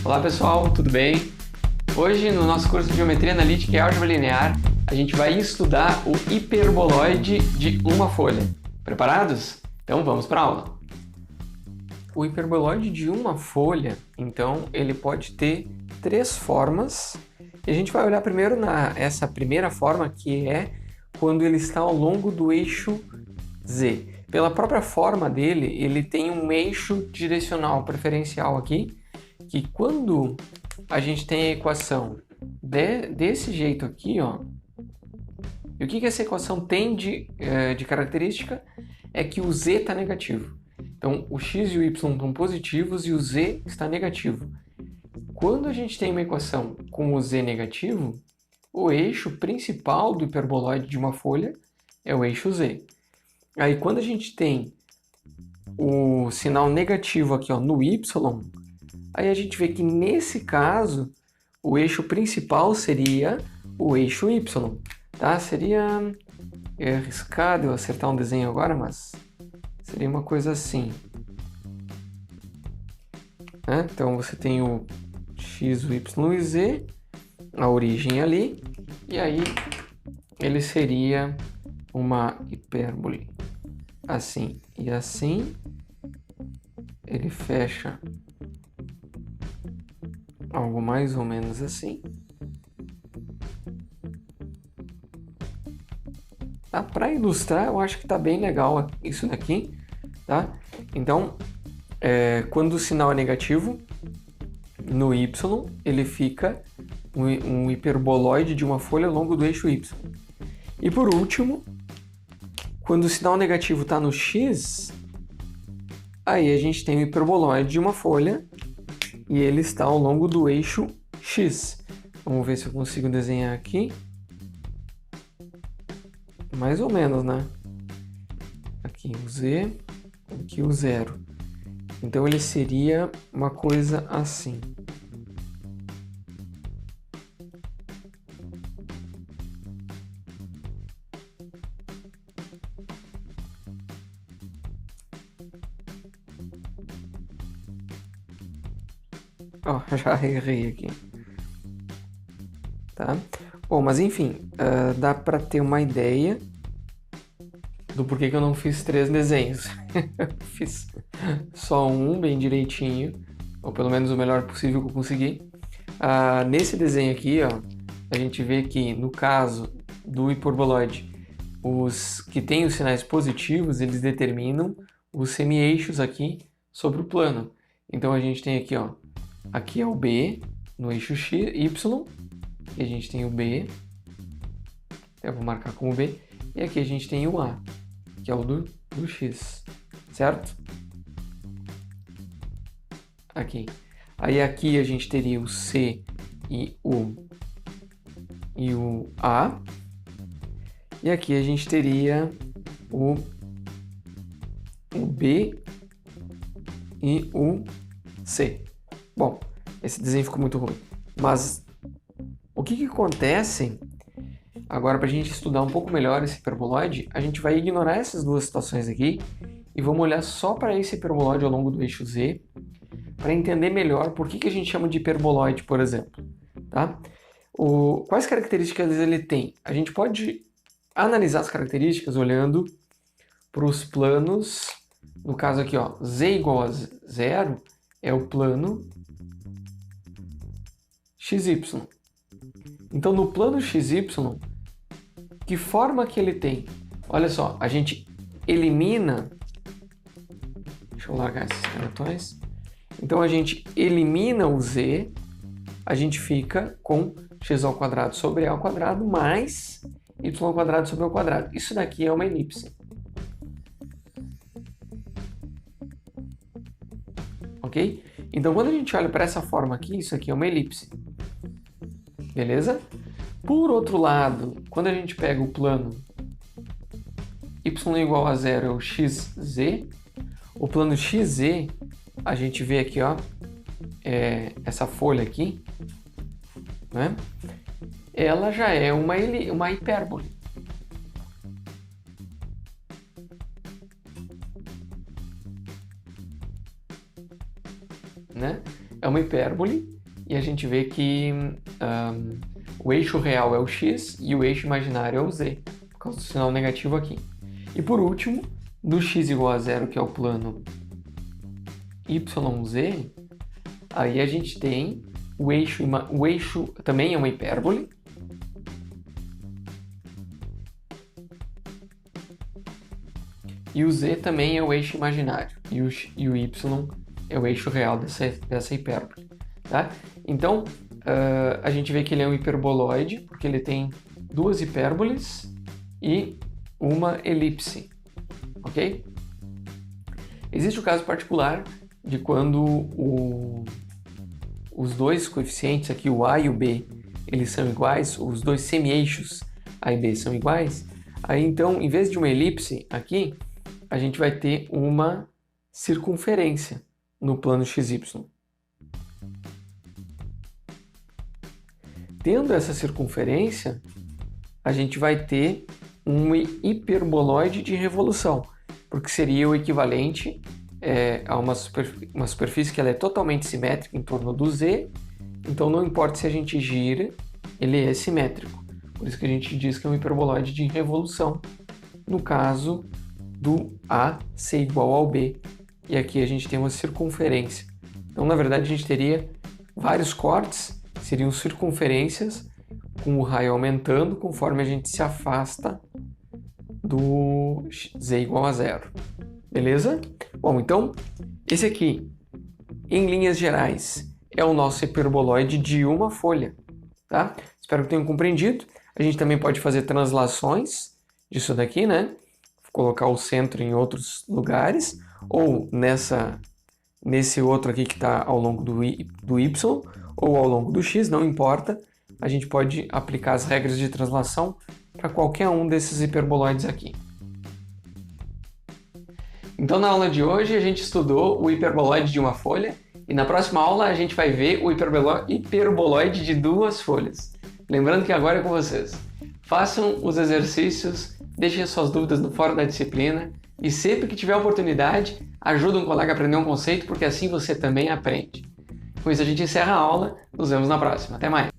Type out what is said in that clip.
Olá pessoal, tudo bem? Hoje no nosso curso de Geometria Analítica e Álgebra Linear, a gente vai estudar o hiperboloide de uma folha. Preparados? Então vamos para a aula. O hiperboloide de uma folha, então, ele pode ter três formas. E a gente vai olhar primeiro essa primeira forma, que é quando ele está ao longo do eixo Z. Pela própria forma dele, ele tem um eixo direcional preferencial aqui, que quando a gente tem a equação desse jeito aqui, ó, e o que essa equação tem de característica é que o z está negativo. Então, o x e o y estão positivos e o z está negativo. Quando a gente tem uma equação com o z negativo, o eixo principal do hiperboloide de uma folha é o eixo z. Aí, quando a gente tem o sinal negativo aqui, ó, no y, aí a gente vê que nesse caso o eixo principal seria o eixo y, tá? Seria arriscado eu acertar um desenho agora, mas seria uma coisa assim, né? Então você tem o x, o y e o z, a origem ali, e aí ele seria uma hipérbole assim e assim. Ele fecha algo mais ou menos assim. Tá? Para ilustrar, eu acho que está bem legal isso daqui, tá? Então, quando o sinal é negativo, no y, ele fica um hiperboloide de uma folha ao longo do eixo y. E por último, quando o sinal negativo está no x, aí a gente tem o hiperboloide de uma folha e ele está ao longo do eixo x. Vamos ver se eu consigo desenhar aqui. Mais ou menos, né? Aqui o z, aqui o zero. Então ele seria uma coisa assim. Ó, já errei aqui. Tá? Bom, mas enfim, dá para ter uma ideia do porquê que eu não fiz 3 desenhos. Eu fiz só um bem direitinho, ou pelo menos o melhor possível que eu consegui. Nesse desenho aqui, ó, a gente vê que no caso do hiperboloide, os que têm os sinais positivos, eles determinam os semi-eixos aqui sobre o plano. Então a gente tem aqui, ó, aqui é o B no eixo x, y, e a gente tem o B, eu vou marcar como B, e aqui a gente tem o A, que é o do x, certo? Aqui. Aí aqui a gente teria o C e o A, e aqui a gente teria o B e o C. Bom, esse desenho ficou muito ruim, mas o que acontece agora para a gente estudar um pouco melhor esse hiperboloide? A gente vai ignorar essas duas situações aqui e vamos olhar só para esse hiperboloide ao longo do eixo Z para entender melhor por que a gente chama de hiperboloide, por exemplo. Tá? Quais características ele tem? A gente pode analisar as características olhando para os planos. No caso aqui, ó, Z igual a 0 é o plano XY. Então, no plano XY, que forma que ele tem? Olha só, a gente elimina... Deixa eu largar esses cartões. Então, a gente elimina o Z, a gente fica com x ao quadrado sobre a ao quadrado mais y ao quadrado sobre a ao quadrado. Isso daqui é uma elipse. Ok? Então, quando a gente olha para essa forma aqui, isso aqui é uma elipse. Beleza? Por outro lado, quando a gente pega o plano y igual a 0 é o xz, o plano xz, a gente vê aqui, ó, essa folha aqui, né? Ela já é uma hipérbole. Né? é uma hipérbole e a gente vê que o eixo real é o x e o eixo imaginário é o z, por causa do sinal negativo aqui. E por último, no x igual a zero, que é o plano YZ, aí a gente tem o eixo também é uma hipérbole, e o z também é o eixo imaginário, e o y é o eixo real dessa hipérbole. Tá? Então, a gente vê que ele é um hiperboloide, porque ele tem duas hipérboles e uma elipse, ok? Existe o caso particular de quando os dois coeficientes aqui, o a e o b, eles são iguais, os dois semi-eixos a e b são iguais, aí então, em vez de uma elipse aqui, a gente vai ter uma circunferência no plano XY. Tendo essa circunferência, a gente vai ter um hiperboloide de revolução, porque seria o equivalente a uma superfície que ela é totalmente simétrica em torno do Z, então não importa se a gente gira, ele é simétrico. Por isso que a gente diz que é um hiperboloide de revolução, no caso do A ser igual ao B, e aqui a gente tem uma circunferência. Então, na verdade, a gente teria vários cortes, seriam circunferências, com o raio aumentando conforme a gente se afasta do z igual a zero. Beleza? Bom, então, esse aqui, em linhas gerais, é o nosso hiperboloide de uma folha. Tá? Espero que tenham compreendido. A gente também pode fazer translações disso daqui, né? Colocar o centro em outros lugares, ou nesse outro aqui que está ao longo do y, ou ao longo do x, não importa. A gente pode aplicar as regras de translação para qualquer um desses hiperboloides aqui. Então, na aula de hoje, a gente estudou o hiperboloide de uma folha, e na próxima aula a gente vai ver o hiperboloide de duas folhas. Lembrando que agora é com vocês. Façam os exercícios, deixem suas dúvidas no fórum da disciplina e sempre que tiver oportunidade, ajude um colega a aprender um conceito, porque assim você também aprende. Com isso a gente encerra a aula, nos vemos na próxima. Até mais!